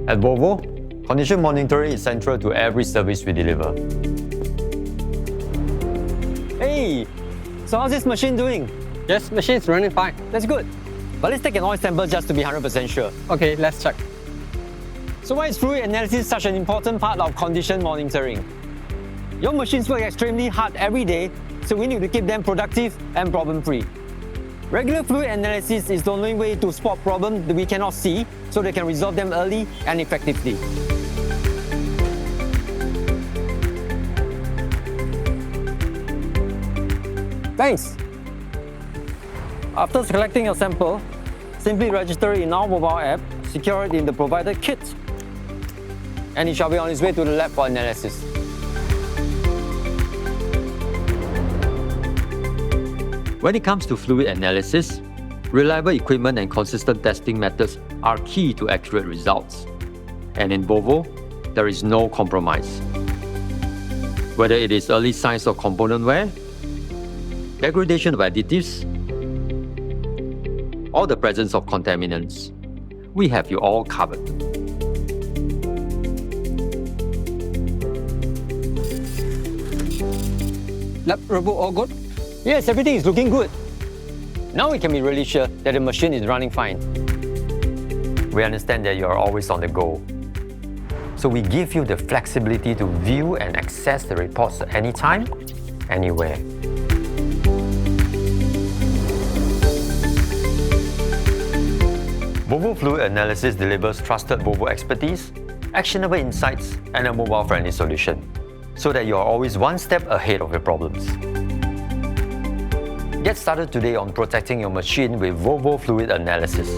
At Volvo, condition monitoring is central to every service we deliver. Hey, so how's this machine doing? Yes, machine's running fine. That's good. But let's take an oil sample just to be 100% sure. Okay, let's check. So why is fluid analysis such an important part of condition monitoring? Your machines work extremely hard every day, so we need to keep them productive and problem-free. Regular fluid analysis is the only way to spot problems that we cannot see, so they can resolve them early and effectively. Thanks! After collecting your sample, simply register it in our mobile app, secure it in the provided kit, and it shall be on its way to the lab for analysis. When it comes to fluid analysis, reliable equipment and consistent testing methods are key to accurate results. And in Volvo, there is no compromise. Whether it is early signs of component wear, degradation of additives, or the presence of contaminants, we have you all covered. Lab report all good? Yes, everything is looking good. Now we can be really sure that the machine is running fine. We understand that you are always on the go. So we give you the flexibility to view and access the reports at any time, anywhere. Volvo Fluid Analysis delivers trusted Volvo expertise, actionable insights, and a mobile-friendly solution, so that you are always one step ahead of your problems. Get started today on protecting your machine with Volvo Fluid Analysis.